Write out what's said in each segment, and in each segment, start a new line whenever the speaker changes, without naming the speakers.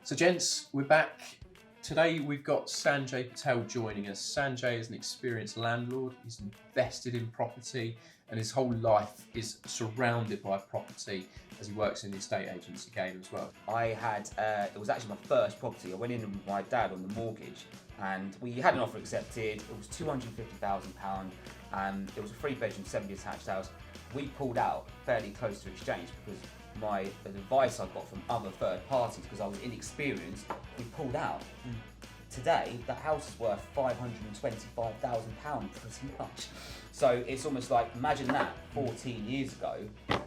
So gents, we're back. Today we've got Sanjay Patel joining us. Sanjay is an experienced landlord. He's invested in property and his whole life is surrounded by property as he works in the estate agency game as well.
It was actually my first property. I went in with my dad on the mortgage and we had an offer accepted. It was £250,000 and it was a 3-bedroom, 7-detached house. We pulled out fairly close to exchange because the advice I got from other third parties, because I was inexperienced, we pulled out. Today, the house is worth £525,000 pretty much. So it's almost like, imagine that 14 years ago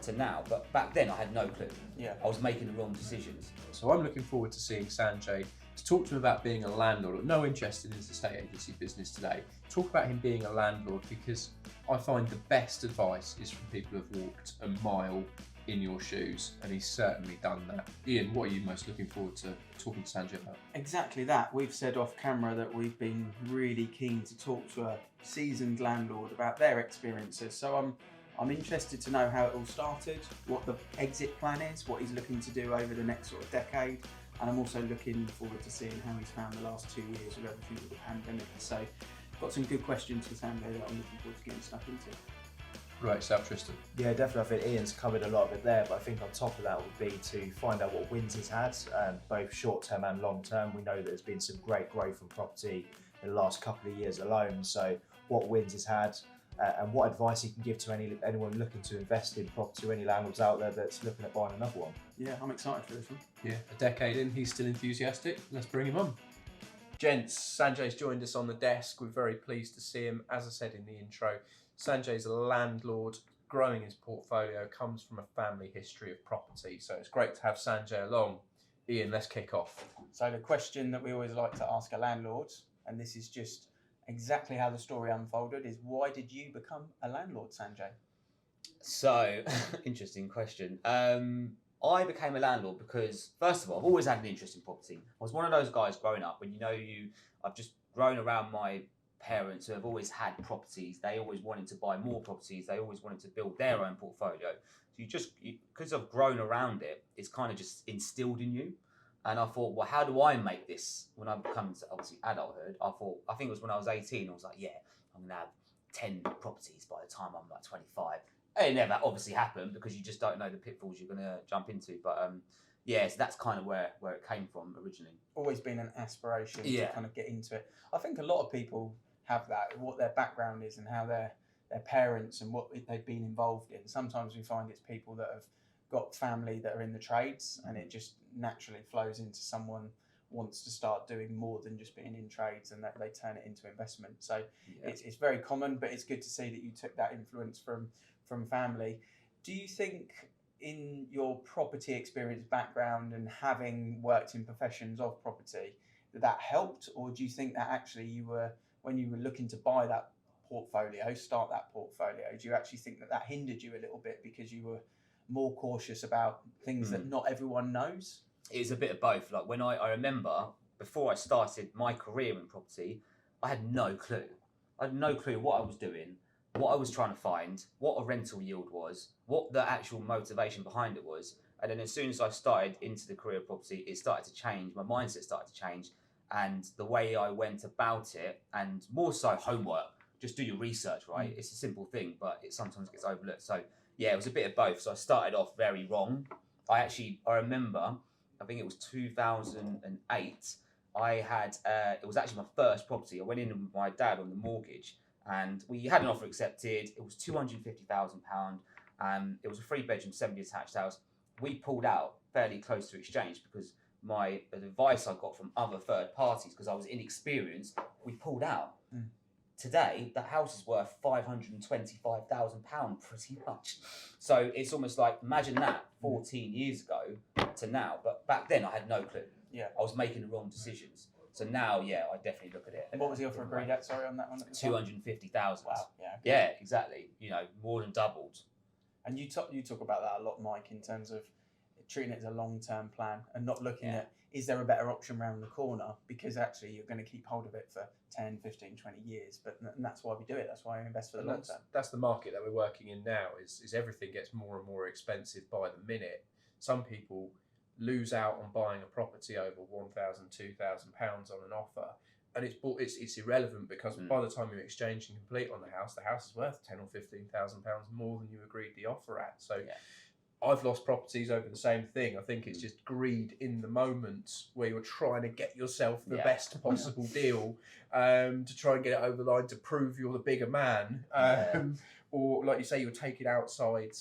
to now, but back then I had no clue.
Yeah.
I was making the wrong decisions.
So I'm looking forward to seeing Sanjay to talk to him about being a landlord. No interest in his estate agency business today. Talk about him being a landlord, because I find the best advice is from people who have walked a mile in your shoes, and he's certainly done that. Ian, what are you most looking forward to talking to Sanjay about?
Exactly that. We've said off camera that we've been really keen to talk to a seasoned landlord about their experiences. So I'm interested to know how it all started, what the exit plan is, what he's looking to do over the next sort of decade, and I'm also looking forward to seeing how he's found the last 2 years with everything with the pandemic. So got some good questions for Sanjay that I'm looking forward to getting stuck into.
Right, South Tristan.
Yeah, definitely. I think Ian's covered a lot of it there, but I think on top of that would be to find out what wins he's had, both short-term and long-term. We know that there's been some great growth in property in the last couple of years alone, so what wins he's had, and what advice he can give to anyone looking to invest in property, or any landlords out there that's looking at buying another one.
Yeah, I'm excited for this one.
Yeah, a decade in, he's still enthusiastic. Let's bring him on. Gents, Sanjay's joined us on the desk. We're very pleased to see him. As I said in the intro, Sanjay's a landlord, growing his portfolio, comes from a family history of property. So it's great to have Sanjay along. Ian, let's kick off.
So the question that we always like to ask a landlord, and this is just exactly how the story unfolded, is why did you become a landlord, Sanjay?
So, interesting question. I became a landlord because, first of all, I've always had an interest in property. I was one of those guys growing up when I've just grown around my parents who have always had properties. They always wanted to buy more properties. They always wanted to build their own portfolio. So because I've grown around it, it's kind of just instilled in you. And I thought, well, how do I make this? When I become obviously adulthood, I think it was when I was 18, I was like, yeah, I'm going to have 10 properties by the time I'm like 25. It never obviously happened because you just don't know the pitfalls you're going to jump into. But yeah, so that's kind of where it came from originally.
Always been an aspiration to kind of get into it. I think a lot of people have that, what their background is and how their parents and what they've been involved in. Sometimes we find it's people that have got family that are in the trades, and it just naturally flows into someone wants to start doing more than just being in trades, and that they turn it into investment. So it's very common, but it's good to see that you took that influence from family. Do you think in your property experience background and having worked in professions of property that helped, or do you think that actually when you were looking to buy that start that portfolio, do you actually think that hindered you a little bit because you were more cautious about things that not everyone knows?
It's a bit of both. Like when I remember before I started my career in property, I had no clue. I had no clue what I was doing, what I was trying to find, what a rental yield was, what the actual motivation behind it was. And then as soon as I started into the career of property, it started to change. My mindset started to change. And the way I went about it, and more so homework, just do your research, right? It's a simple thing, but it sometimes gets overlooked. So yeah, it was a bit of both. So I started off very wrong. I remember, I think it was 2008, it was actually my first property. I went in with my dad on the mortgage and we had an offer accepted. It was £250,000 and it was a 3-bedroom, 7-detached house. We pulled out fairly close to exchange because the advice I got from other third parties, because I was inexperienced, we pulled out. Today, the house is worth £525,000 pretty much. So it's almost like, imagine that 14 years ago to now, but back then I had no clue.
Yeah.
I was making the wrong decisions. So now, yeah, I definitely look at it.
And what was the offer agreed at, sorry, on that one?
250,000.
Wow, yeah. Okay.
Yeah, exactly. More than doubled.
And you talk about that a lot, Mike, in terms of treating it as a long-term plan and not looking at, is there a better option around the corner? Because actually you're going to keep hold of it for 10, 15, 20 years. And that's why we do it. That's why we invest for the long term.
That's the market that we're working in now, is everything gets more and more expensive by the minute. Some people lose out on buying a property over £1,000, £2,000 on an offer, and it's irrelevant because by the time you exchange and complete on the house is worth £10,000 or £15,000 more than you agreed the offer at. So I've lost properties over the same thing. I think it's just greed in the moment where you're trying to get yourself the best possible deal, to try and get it over the line to prove you're the bigger man, or like you say, you're taking outside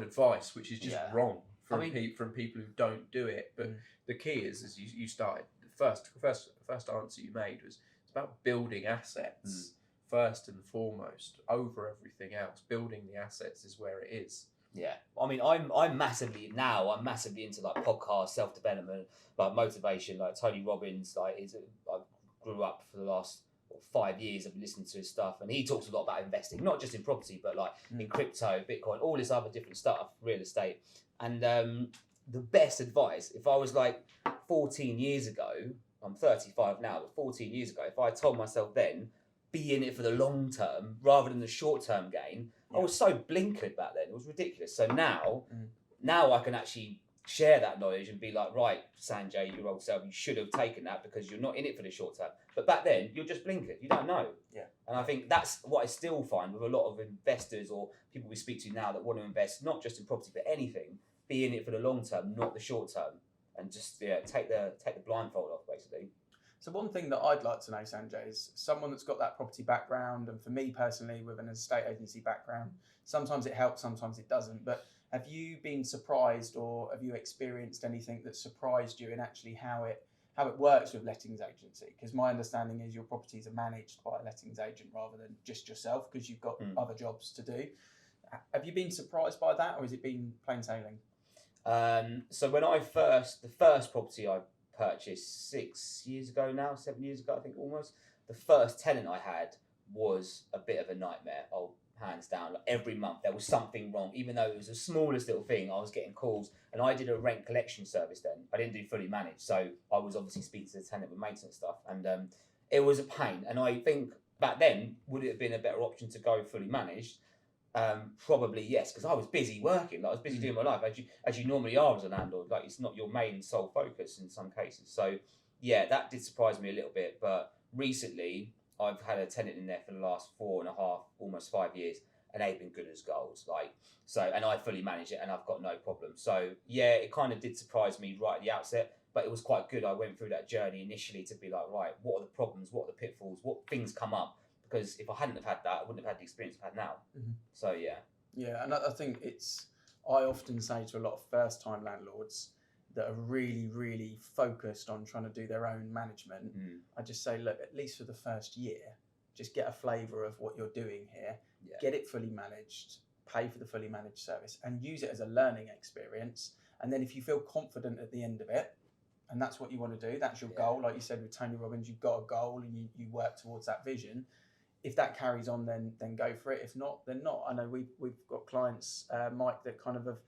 advice, which is just wrong from people who don't do it. But the key is, as you started, the first answer you made was it's about building assets. First and foremost, over everything else. Building the assets is where it is.
Yeah, I mean, I'm massively into like podcasts, self-development, like motivation. Like Tony Robbins, I grew up for the last 5 years. I've been listening to his stuff, and he talks a lot about investing, not just in property, but like in crypto, Bitcoin, all this other different stuff, real estate. And the best advice, if I was like 14 years ago, I'm 35 now, but 14 years ago, if I told myself then, be in it for the long term rather than the short term gain. I was so blinkered back then. It was ridiculous. So now I can actually share that knowledge and be like, right, Sanjay, your old self, you should have taken that because you're not in it for the short term. But back then, you're just blinkered. You don't know.
Yeah.
And I think that's what I still find with a lot of investors or people we speak to now that want to invest, not just in property, but anything, be in it for the long term, not the short term. And just take the blindfold off, basically.
So one thing that I'd like to know, Sanjay, is someone that's got that property background, and for me personally, with an estate agency background, sometimes it helps, sometimes it doesn't. But have you been surprised, or have you experienced anything that surprised you in actually how it works with lettings agency? Because my understanding is your properties are managed by a lettings agent rather than just yourself, because you've got other jobs to do. Have you been surprised by that, or has it been plain sailing?
So when the first property I purchased 7 years ago, I think almost, the first tenant I had was a bit of a nightmare. Oh, hands down. Like every month there was something wrong, even though it was the smallest little thing. I was getting calls, and I did a rent collection service then. I didn't do fully managed, so I was obviously speaking to the tenant with maintenance stuff, and it was a pain. And I think back then, would it have been a better option to go fully managed? Probably yes, because I was busy working. Like I was busy doing my life, as you normally are as a landlord. Like it's not your main sole focus in some cases. So yeah, that did surprise me a little bit. But recently, I've had a tenant in there for the last 4.5, almost 5 years, and they've been good as gold. And I fully manage it, and I've got no problem. So yeah, it kind of did surprise me right at the outset, but it was quite good. I went through that journey initially to be like, right, what are the problems? What are the pitfalls? What things come up? Because if I hadn't have had that, I wouldn't have had the experience I've had now. So yeah.
Yeah, and I think I often say to a lot of first-time landlords that are really, really focused on trying to do their own management, I just say, look, at least for the first year, just get a flavour of what you're doing here, get it fully managed, pay for the fully managed service, and use it as a learning experience. And then if you feel confident at the end of it, and that's what you want to do, that's your goal, like you said with Tony Robbins, you've got a goal and you work towards that vision. If that carries on, then go for it. If not, then not. I know we've got clients, Mike, that kind of have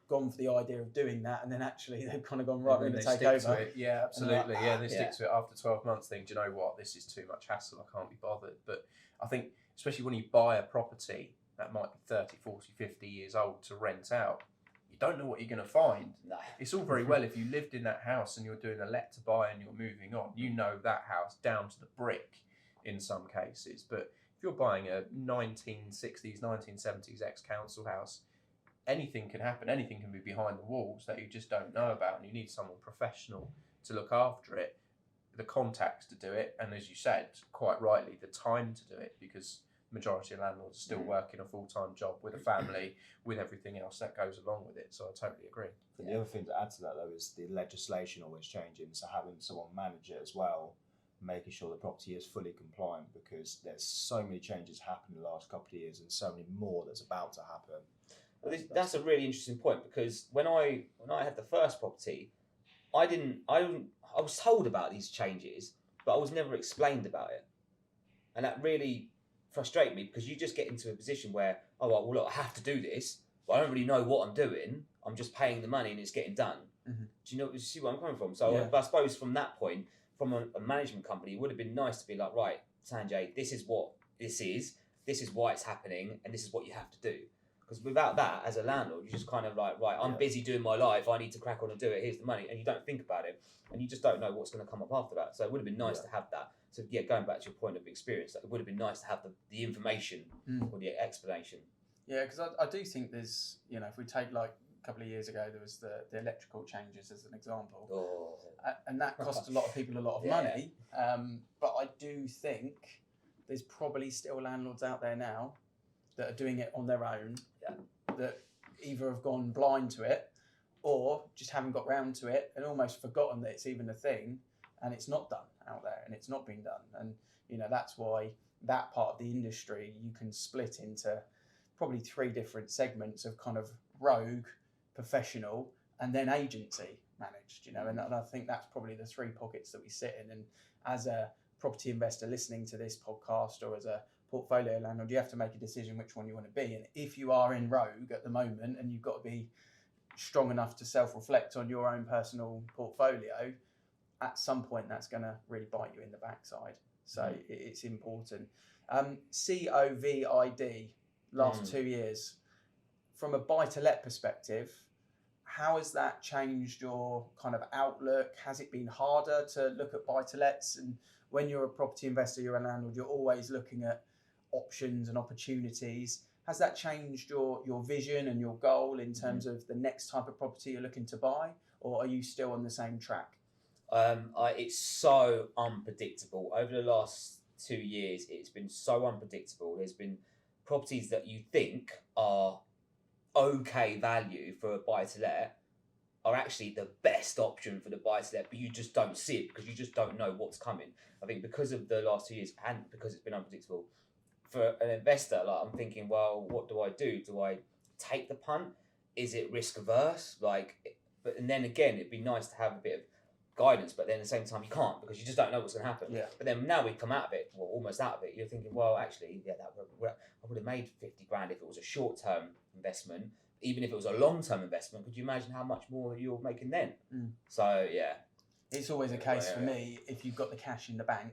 gone for the idea of doing that, and then actually they've kind of gone, right, we're going to take over.
Yeah, absolutely. They stick to it after 12 months, think, do you know what, this is too much hassle, I can't be bothered. But I think, especially when you buy a property that might be 30, 40, 50 years old to rent out, you don't know what you're going to find.
No.
It's all very well if you lived in that house and you're doing a let to buy and you're moving on, you know that house down to the brick in some cases. But if you're buying a 1960s, 1970s ex-council house, anything can happen. Anything can be behind the walls that you just don't know about, and you need someone professional to look after it, the contacts to do it, and as you said, quite rightly, the time to do it, because the majority of landlords are still working a full-time job with a family, with everything else that goes along with it. So I totally agree.
But the other thing to add to that, though, is the legislation always changing. So having someone manage it as well, making sure the property is fully compliant, because there's so many changes happening in the last couple of years and so many more that's about to happen.
Well, that's a really interesting point, because when I had the first property, I was told about these changes, but I was never explained about it, and that really frustrated me, because you just get into a position where, oh well, look, I have to do this, but I don't really know what I'm doing. I'm just paying the money and it's getting done. Mm-hmm. Do you see where I'm coming from? So I suppose from that point, from a management company, it would have been nice to be like, right, Sanjay, this is what this is why it's happening, and this is what you have to do. Because without that, as a landlord, you're just kind of like, right, I'm busy doing my life. I need to crack on and do it. Here's the money, and you don't think about it, and you just don't know what's going to come up after that. So it would have been nice to have that. So yeah, going back to your point of experience, it would have been nice to have the information or the explanation.
Yeah, because I do think there's, you know, if we take like a couple of years ago, there was the electrical changes as an example, and that cost a lot of people a lot of money. But I do think there's probably still landlords out there now that are doing it on their own, that either have gone blind to it or just haven't got round to it and almost forgotten that it's even a thing, and it's not done out there and it's not been done. And you know, that's why that part of the industry you can split into probably 3 different segments of kind of rogue, professional, and then agency managed, you know, and I think that's probably the 3 pockets that we sit in. And as a property investor listening to this podcast, or as a portfolio landlord, you have to make a decision which one you want to be. And if you are in rogue at the moment, and you've got to be strong enough to self-reflect on your own personal portfolio, at some point that's going to really bite you in the backside. So it's important. COVID, last 2 years, from a buy-to-let perspective, how has that changed your kind of outlook? Has it been harder to look at buy-to-lets? And when you're a property investor, you're a landlord, you're always looking at options and opportunities. Has that changed your vision and your goal in terms of the next type of property you're looking to buy? Or are you still on the same track?
It's so unpredictable. Over the last 2 years, it's been so unpredictable. There's been properties that you think are okay value for a buy-to-let are actually the best option for the buy-to-let, but you just don't see it because you just don't know what's coming. I think because of the last 2 years and because it's been unpredictable, for an investor, like, I'm thinking, well, what do I do? Do I take the punt? Is it risk averse? And then again, it'd be nice to have a bit of guidance, but then at the same time you can't, because you just don't know what's going to happen. But then now we come out of it, well, almost out of it, you're thinking, well, actually, I would have made 50 grand if it was a short-term investment. Even if it was a long-term investment, could you imagine how much more you're making then? So yeah,
it's always a case for me, if you've got the cash in the bank,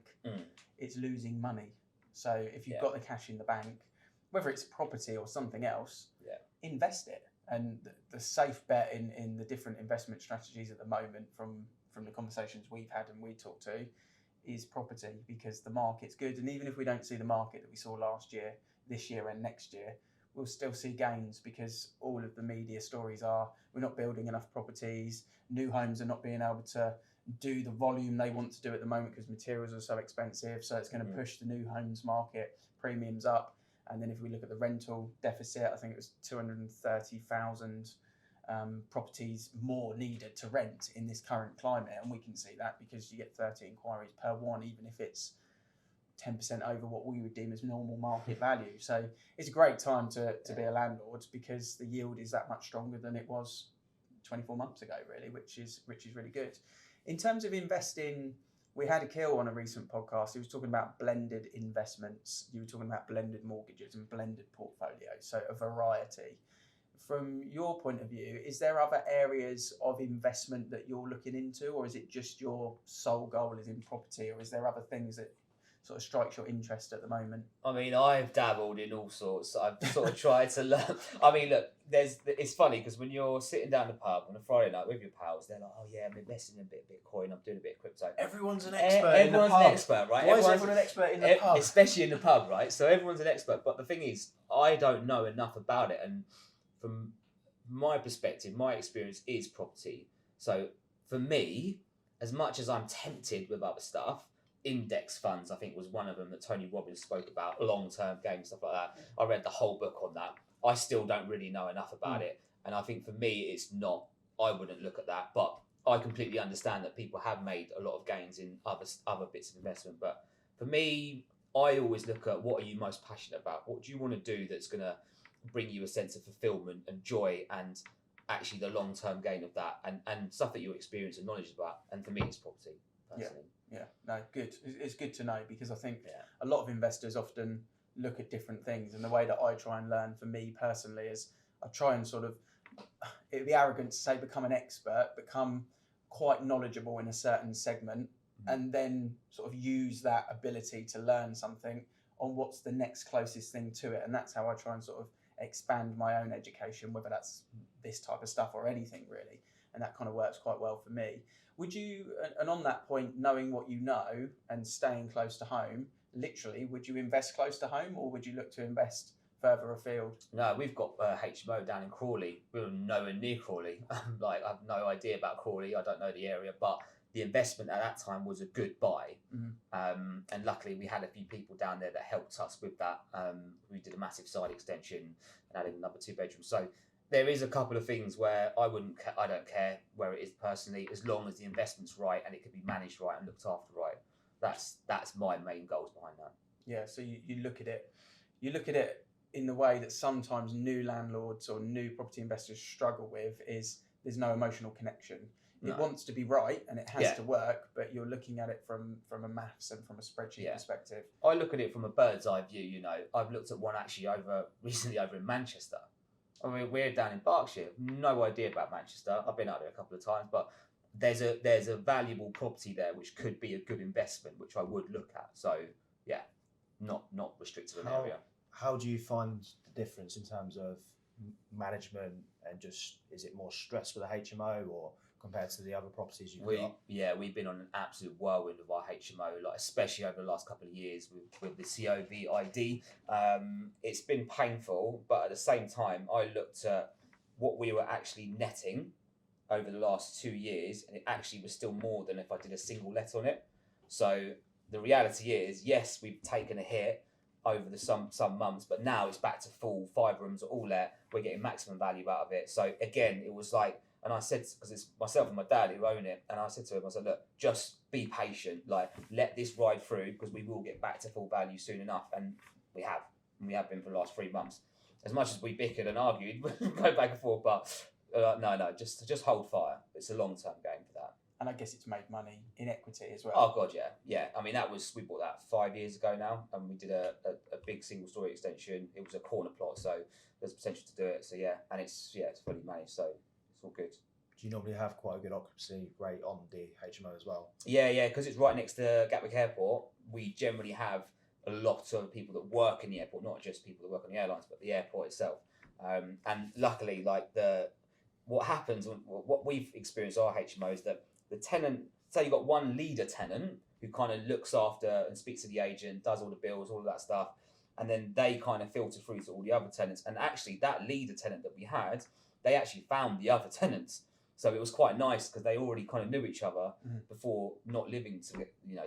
it's losing money. So if you've got the cash in the bank, whether it's property or something else, invest it. And the safe bet in the different investment strategies at the moment, from the conversations we've had and we talk to, is property, because the market's good. And even if we don't see the market that we saw last year, this year and next year, we'll still see gains, because all of the media stories are, we're not building enough properties, new homes are not being able to do the volume they want to do at the moment because materials are so expensive. So it's going to push the new homes market premiums up. And then if we look at the rental deficit, I think it was 230,000 properties more needed to rent in this current climate. And we can see that because you get 30 inquiries per one, even if it's 10% over what we would deem as normal market value. So it's a great time to be a landlord, because the yield is that much stronger than it was 24 months ago, really, which is really good. In terms of investing, we had Akil on a recent podcast. He was talking about blended investments. You were talking about blended mortgages and blended portfolios, so a variety. From your point of view, is there other areas of investment that you're looking into, or is it just your sole goal is in property, or is there other things that sort of strikes your interest at the moment?
I mean, I've dabbled in all sorts. I've sort of tried to learn. I mean, look, it's funny because when you're sitting down the pub on a Friday night with your pals, they're like, oh yeah, I'm investing in a bit of Bitcoin, I'm doing a bit of crypto.
Everyone's an expert in the
Everyone's
pub.
an expert, right?
Why is everyone an expert in the pub?
Especially in the pub, right? So everyone's an expert. But the thing is, I don't know enough about it. And from my perspective, my experience is property. So for me, as much as I'm tempted with other stuff, index funds, I think, was one of them that Tony Robbins spoke about, long-term games, stuff like that. I read the whole book on that. I still don't really know enough about it. And I think for me, it's not, I wouldn't look at that. But I completely understand that people have made a lot of gains in other bits of investment. But for me, I always look at, what are you most passionate about? What do you want to do that's going to bring you a sense of fulfillment and joy, and actually the long-term gain of that, and stuff that you experience and knowledge about. And for me, it's property, personally.
Yeah, no, good. It's good to know, because I think a lot of investors often look at different things, and the way that I try and learn, for me personally, is I try and sort of, it'd be arrogant to say become an expert, become quite knowledgeable in a certain segment, and then sort of use that ability to learn something on what's the next closest thing to it. And that's how I try and sort of expand my own education, whether that's this type of stuff or anything really. And that kind of works quite well for me. Would you, and on that point, knowing what you know and staying close to home, literally, would you invest close to home, or would you look to invest further afield?
No, we've got HMO down in Crawley. We're nowhere near Crawley. Like, I have no idea about Crawley. I don't know the area, but the investment at that time was a good buy. And luckily we had a few people down there that helped us with that. We did a massive side extension and added another 2 bedrooms. So there is a couple of things where I don't care where it is personally, as long as the investment's right and it can be managed right and looked after right. That's my main goals behind that.
Yeah, so you look at it in the way that sometimes new landlords or new property investors struggle with, is there's no emotional connection. It wants to be right and it has to work, but you're looking at it from a maths and from a spreadsheet perspective.
I look at it from a bird's eye view. You know, I've looked at one actually recently over in Manchester. I mean, we're down in Berkshire. No idea about Manchester. I've been out there a couple of times, but there's a valuable property there which could be a good investment, which I would look at. So yeah, not restricted an area.
How do you find the difference in terms of management, and just, is it more stress with a HMO or compared to the other properties you've got?
Yeah, we've been on an absolute whirlwind of our HMO, like especially over the last couple of years with the COVID. It's been painful, but at the same time, I looked at what we were actually netting over the last 2 years, and it actually was still more than if I did a single let on it. So the reality is, yes, we've taken a hit over the some months, but now it's back to full 5 rooms all let. We're getting maximum value out of it. So again, it was like, and I said, because it's myself and my dad who own it, and I said to him, I said, look, just be patient, like let this ride through, because we will get back to full value soon enough. And we have been for the last 3 months. As much as we bickered and argued, go back and forth, but no, just hold fire. It's a long-term game for that.
And I guess it's made money in equity as well.
Oh God, yeah. I mean, we bought that 5 years ago now, and we did a big single-story extension. It was a corner plot, so there's potential to do it. So yeah, and it's fully managed, so it's all good.
Do you normally have quite a good occupancy rate on the HMO as well?
Yeah, because it's right next to Gatwick Airport. We generally have a lot of people that work in the airport, not just people that work on the airlines, but the airport itself. And luckily, like what happens, what we've experienced our HMO is that the tenant, say you've got one leader tenant who kind of looks after and speaks to the agent, does all the bills, all of that stuff, and then they kind of filter through to all the other tenants. And actually, that leader tenant that we had, they actually found the other tenants. So it was quite nice because they already kind of knew each other before not living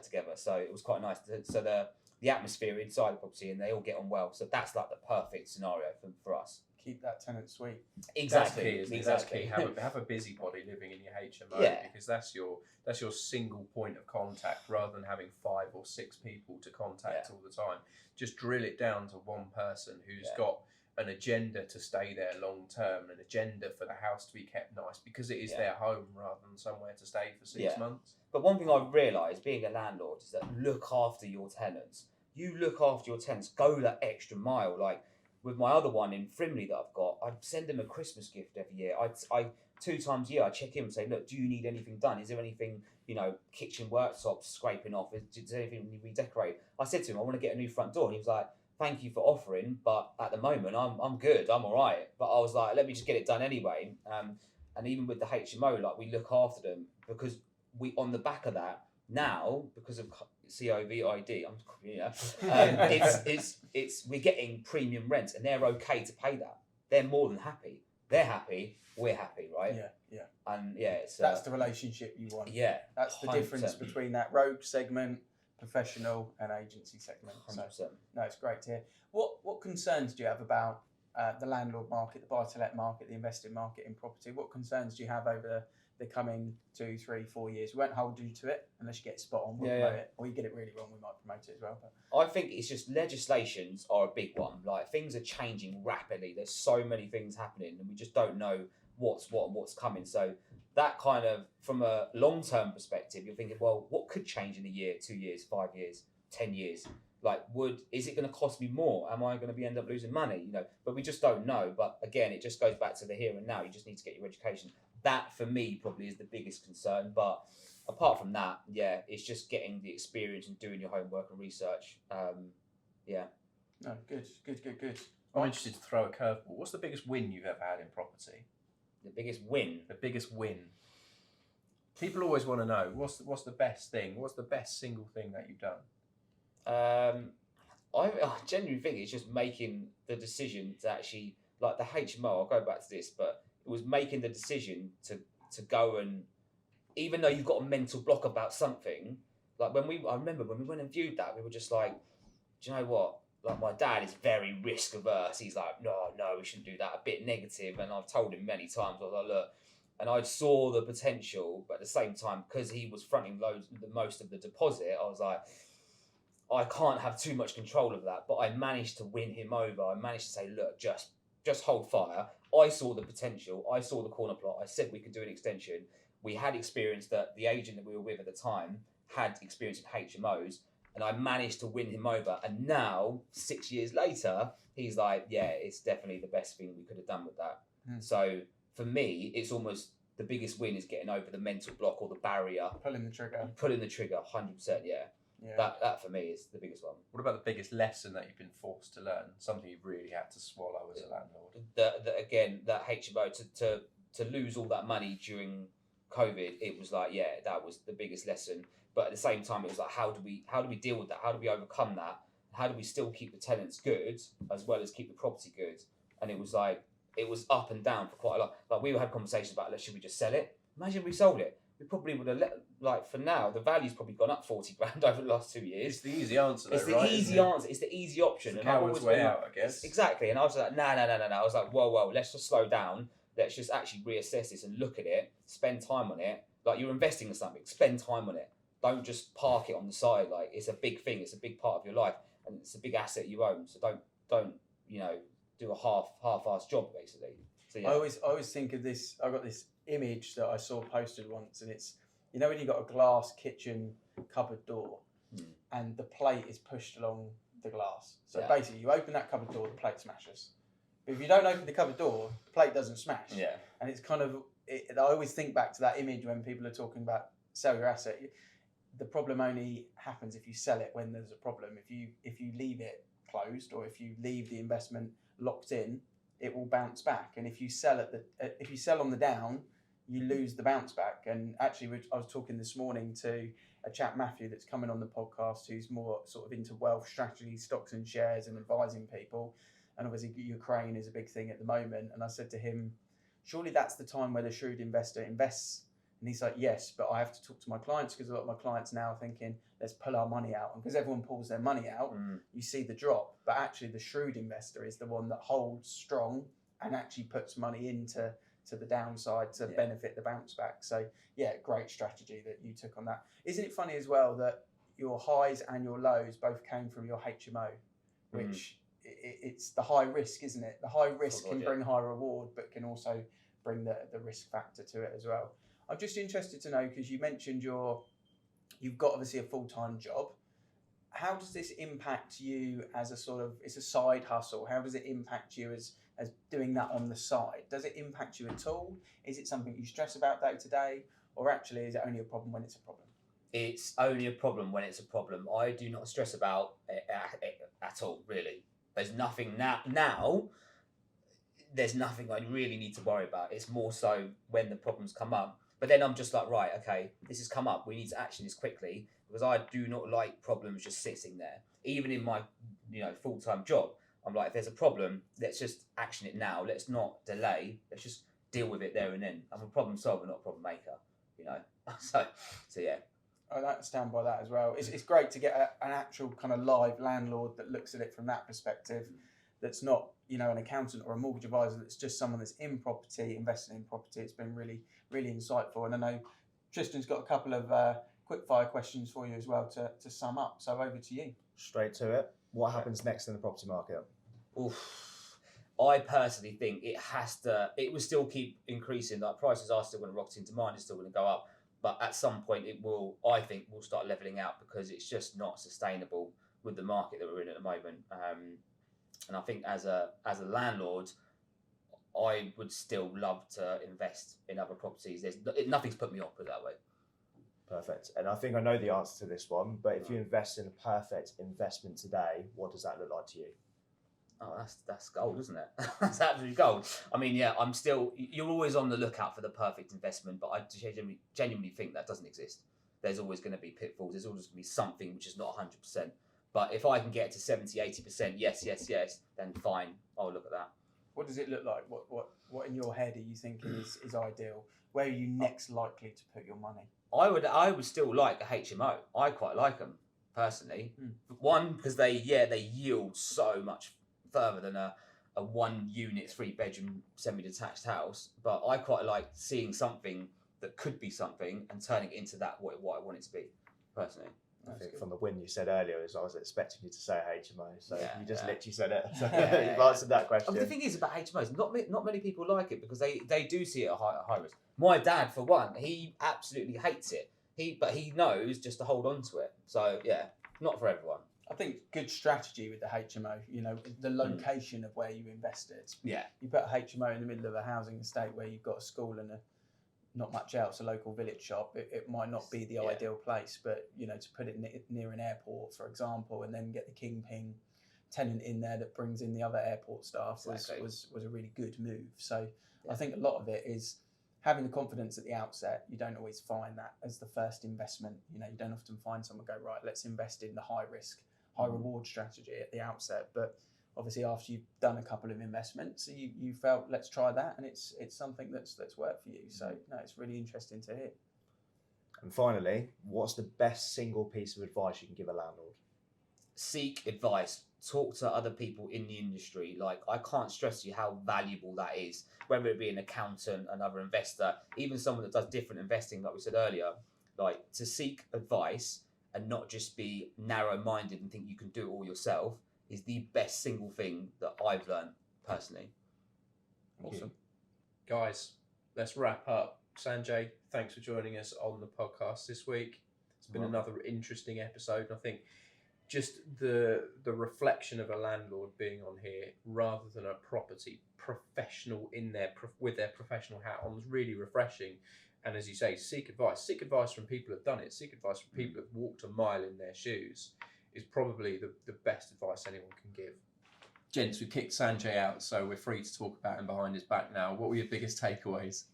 together. So it was quite nice. So the atmosphere inside the property, and they all get on well. So that's like the perfect scenario for us.
Keep that tenant sweet.
Exactly.
That's key. Have a busybody living in your HMO, because that's your single point of contact, rather than having 5 or 6 people to contact all the time. Just drill it down to one person who's got an agenda to stay there long term, an agenda for the house to be kept nice, because it is their home rather than somewhere to stay for 6 months.
But one thing I've realised being a landlord is that look after your tenants. You look after your tenants, go that extra mile. Like with my other one in Frimley that I've got, I'd send them a Christmas gift every year. I 2 times a year I check in and say, look, do you need anything done? Is there anything, kitchen worktops scraping off? Is there anything we redecorate? I said to him, I want to get a new front door, and he was like, thank you for offering, but at the moment I'm good, I'm all right. But I was like, let me just get it done anyway. And even with the HMO, like we look after them, because we, on the back of that now, because of COVID, it's we're getting premium rent, and they're okay to pay that. They're more than happy. They're happy. We're happy, right?
Yeah.
And
that's the relationship you want.
Yeah,
that's the 100%. Difference between that rogue segment, professional, and agency segment.
100%.
So, no, it's great to hear. What concerns do you have about the landlord market, the buy-to-let market, the investing market in property? What concerns do you have over the coming 2, 3, 4 years? We won't hold you to it unless you get it spot on. We'll promote it, or you get it really wrong, we might promote it as well. But
I think it's just legislations are a big one. Like things are changing rapidly. There's so many things happening, and we just don't know what's what and what's coming. So that kind of, from a long-term perspective, you're thinking, well, what could change in a year, 2 years, 5 years, 10 years? Like, is it going to cost me more? Am I going to end up losing money? But we just don't know. But again, it just goes back to the here and now. You just need to get your education. That, for me, probably is the biggest concern. But apart from that, it's just getting the experience and doing your homework and research.
No, good.
I'm interested to throw a curveball. What's the biggest win you've ever had in property?
The biggest win.
The biggest win. People always want to know what's the best thing. What's the best single thing that you've done?
I genuinely think it's just making the decision to actually, like the HMO. I'll go back to this, but it was making the decision to go and, even though you've got a mental block about something, like I remember when we went and viewed that, we were just like, do you know what? Like my dad is very risk averse. He's like, no, we shouldn't do that. A bit negative, and I've told him many times. I was like, look, and I saw the potential, but at the same time, because he was fronting most of the deposit, I was like, I can't have too much control of that. But I managed to win him over. I managed to say, look, just hold fire. I saw the potential. I saw the corner plot. I said we could do an extension. We had experience that the agent that we were with at the time had experience in HMOs. And I managed to win him over. And now, 6 years later, he's like, yeah, it's definitely the best thing we could have done with that. So for me, it's almost the biggest win is getting over the mental block or the barrier.
Pulling the trigger.
100%, yeah. That for me is the biggest one.
What about the biggest lesson that you've been forced to learn? Something you've really had to swallow as a landlord?
Again, that HMO, to lose all that money during COVID, it was like, yeah, that was the biggest lesson. But at the same time, it was like, how do we deal with that? How do we overcome that? How do we still keep the tenants good as well as keep the property good? And it was like, it was up and down for quite a lot. Like we had conversations about, should we just sell it? Imagine if we sold it. We probably would have for now, the value's probably gone up 40 grand over the last 2 years.
It's the easy answer though,
It's the easy answer. It's the easy option.
It's the coward's way out, I guess.
Exactly. And I was like, no. I was like, whoa, let's just slow down. Let's just actually reassess this and look at it, spend time on it. Like you're investing in something, spend time on it. Don't just park it on the side. Like it's a big thing. It's a big part of your life, and it's a big asset you own. So don't do a half-assed job basically. So yeah.
I always think of this. I got this image that I saw posted once, and it's when you got a glass kitchen cupboard door, and the plate is pushed along the glass. So basically, you open that cupboard door, the plate smashes. But if you don't open the cupboard door, the plate doesn't smash.
Yeah.
And it's kind of I always think back to that image when people are talking about sell your asset. The problem only happens if you sell it when there's a problem. If you leave it closed or if you leave the investment locked in, it will bounce back. And if you sell on the down, you lose the bounce back. And actually, I was talking this morning to a chap, Matthew, that's coming on the podcast, who's more sort of into wealth strategy, stocks and shares, and advising people. And obviously, Ukraine is a big thing at the moment. And I said to him, surely that's the time where the shrewd investor invests. And he's like, yes, but I have to talk to my clients because a lot of my clients now are thinking, let's pull our money out. And because everyone pulls their money out, you see the drop. But actually, the shrewd investor is the one that holds strong and actually puts money into the downside to benefit the bounce back. So, yeah, great strategy that you took on that. Isn't it funny as well that your highs and your lows both came from your HMO, which it's the high risk, isn't it? The high risk can bring high reward, but can also bring the risk factor to it as well. I'm just interested to know, because you mentioned you've got obviously a full-time job. How does this impact you as it's a side hustle? How does it impact you as doing that on the side? Does it impact you at all? Is it something you stress about day to day? Or actually, is it only a problem when it's a problem?
It's only a problem when it's a problem. I do not stress about it at all, really. There's nothing now. There's nothing I really need to worry about. It's more so when the problems come up. But then I'm just like, right, okay, this has come up. We need to action this quickly because I do not like problems just sitting there. Even in my, full-time job, I'm like, if there's a problem, let's just action it now. Let's not delay. Let's just deal with it there and then. I'm a problem solver, not a problem maker. So yeah.
I stand by that as well. It's great to get an actual kind of live landlord that looks at it from that perspective. That's not, an accountant or a mortgage advisor. That's just someone that's in property, investing in property. It's been really, really insightful. And I know Tristan's got a couple of quick fire questions for you as well to sum up. So over to you.
Straight to it. What happens next in the property market?
Oof. I personally think it will still keep increasing. Like prices are still going to rocket in, demand is still going to go up. But at some point will start levelling out because it's just not sustainable with the market that we're in at the moment. And I think as a landlord, I would still love to invest in other properties. Nothing's put me off, put it that way.
Perfect. And I think I know the answer to this one, but if you invest in a perfect investment today, what does that look like to you?
Oh, that's gold, isn't it? That's absolutely gold. I mean, yeah, you're always on the lookout for the perfect investment, but I genuinely think that doesn't exist. There's always going to be pitfalls. There's always going to be something which is not 100%. But if I can get to 70, 80%, yes, then fine, I'll look at that.
What does it look like? What in your head are you thinking is ideal? Where are you next likely to put your money?
I would still like a HMO. I quite like them personally. One, because they yield so much further than a 1 unit 3-bedroom semi-detached house. But I quite like seeing something that could be something and turning it into that what I want it to be personally.
I think from the win you said earlier, I was expecting you to say HMO, so you just literally said it. So you've answered that question.
But the thing is about HMOs, not many people like it because they do see it at high risk. My dad, for one, he absolutely hates it. But he knows just to hold on to it. So yeah, not for everyone.
I think good strategy with the HMO, the location of where you invested.
Yeah.
You put a HMO in the middle of a housing estate where you've got a school and not much else, a local village shop, it might not be the ideal place, but to put it near an airport, for example, and then get the kingpin tenant in there that brings in the other airport staff was a really good move. So I think a lot of it is having the confidence at the outset. You don't always find that as the first investment. You don't often find someone go, right, let's invest in the high risk, high reward strategy at the outset. But obviously after you've done a couple of investments, you felt, let's try that, and it's something that's worked for you. So no, it's really interesting to hear.
And finally, what's the best single piece of advice you can give a landlord?
Seek advice. Talk to other people in the industry. Like, I can't stress to you how valuable that is, whether it be an accountant, another investor, even someone that does different investing, like we said earlier. Like, to seek advice and not just be narrow-minded and think you can do it all yourself is the best single thing that I've learned personally.
Awesome. Guys, let's wrap up. Sanjay, thanks for joining us on the podcast this week. It's been another interesting episode. I think just the reflection of a landlord being on here rather than a property professional with their professional hat on was really refreshing. And as you say, seek advice. Seek advice from people who have done it. Seek advice from people who have walked a mile in their shoes is probably the best advice anyone can give. Gents, we kicked Sanjay out, so we're free to talk about him behind his back now. What were your biggest takeaways?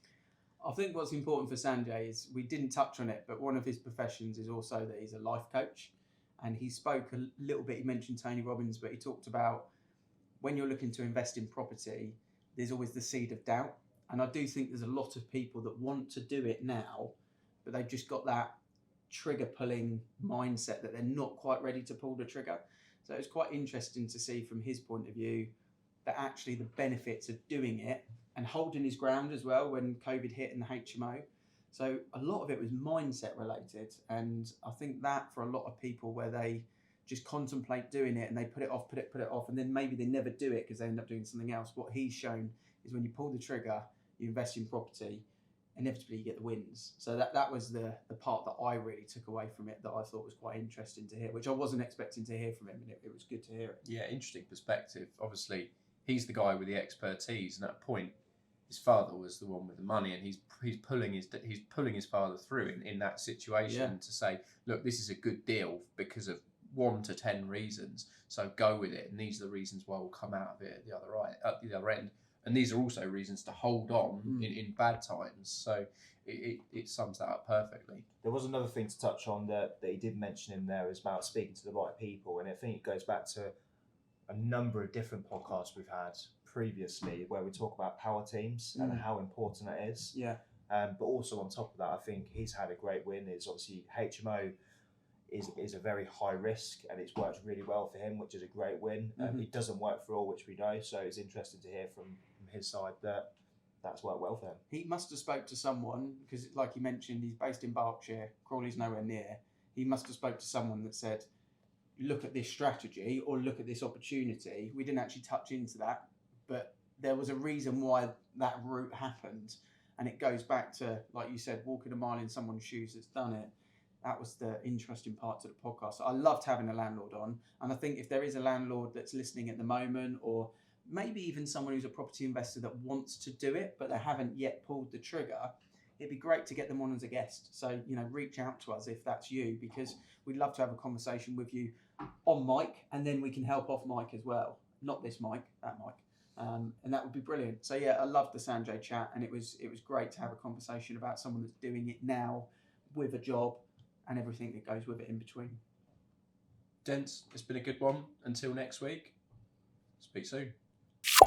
I think what's important for Sanjay is, we didn't touch on it, but one of his professions is also that he's a life coach. And he spoke a little bit, he mentioned Tony Robbins, but he talked about when you're looking to invest in property, there's always the seed of doubt. And I do think there's a lot of people that want to do it now, but they've just got that trigger pulling mindset that they're not quite ready to pull the trigger. So it's quite interesting to see from his point of view that actually the benefits of doing it and holding his ground as well when COVID hit in the HMO. So a lot of it was mindset related. And I think that for a lot of people where they just contemplate doing it and they put it off, and then maybe they never do it because they end up doing something else. What he's shown is when you pull the trigger, you invest in property, inevitably you get the wins. So that was the part that I really took away from it, that I thought was quite interesting to hear, which I wasn't expecting to hear from him, and it was good to hear it.
Yeah, interesting perspective. Obviously, he's the guy with the expertise, and at a point, his father was the one with the money, and he's pulling his father through in that situation to say, look, this is a good deal because of 1 to 10 reasons, so go with it, and these are the reasons why we'll come out of it at the other end. And these are also reasons to hold on in bad times. So it sums that up perfectly.
There was another thing to touch on that he did mention in there, is about speaking to the right people. And I think it goes back to a number of different podcasts we've had previously where we talk about power teams and how important that is.
Yeah.
But also on top of that, I think he's had a great win. Is obviously HMO is a very high risk, and it's worked really well for him, which is a great win. It doesn't work for all, which we know, so it's interesting to hear from his side that that's worked well for him.
He must have spoke to someone, because like you mentioned, he's based in Berkshire, Crawley's nowhere near. He must have spoke to someone that said, look at this strategy or look at this opportunity. We didn't actually touch into that, but there was a reason why that route happened. And it goes back to, like you said, walking a mile in someone's shoes that's done it. That was the interesting part to the podcast. So I loved having a landlord on. And I think if there is a landlord that's listening at the moment, or maybe even someone who's a property investor that wants to do it, but they haven't yet pulled the trigger, it'd be great to get them on as a guest. So, reach out to us if that's you, because we'd love to have a conversation with you on mic, and then we can help off mic as well. not this mic, that mic. And that would be brilliant. So yeah, I loved the Sanjay chat, and it was great to have a conversation about someone that's doing it now with a job and everything that goes with it in between.
Gents, it's been a good one. Until next week, speak soon.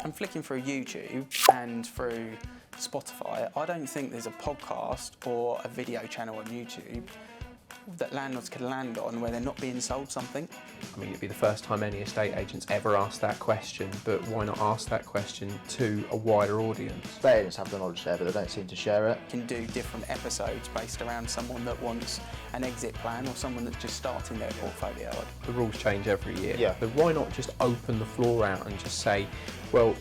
I'm flicking through YouTube and through Spotify. I don't think there's a podcast or a video channel on YouTube that landlords can land on where they're not being sold something.
I mean, it'd be the first time any estate agents ever asked that question, but why not ask that question to a wider audience?
Estate agents have the knowledge there, but they don't seem to share it.
You can do different episodes based around someone that wants an exit plan or someone that's just starting their portfolio.
The rules change every year.
Yeah.
But why not just open the floor out and just say, well,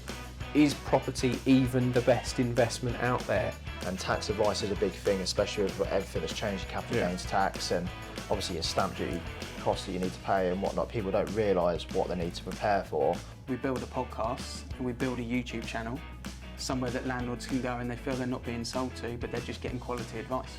is property even the best investment out there?
And tax advice is a big thing, especially with everything that's changed, capital gains tax, and obviously your stamp duty costs that you need to pay and whatnot. People don't realise what they need to prepare for.
We build a podcast and we build a YouTube channel, somewhere that landlords can go and they feel they're not being sold to, but they're just getting quality advice.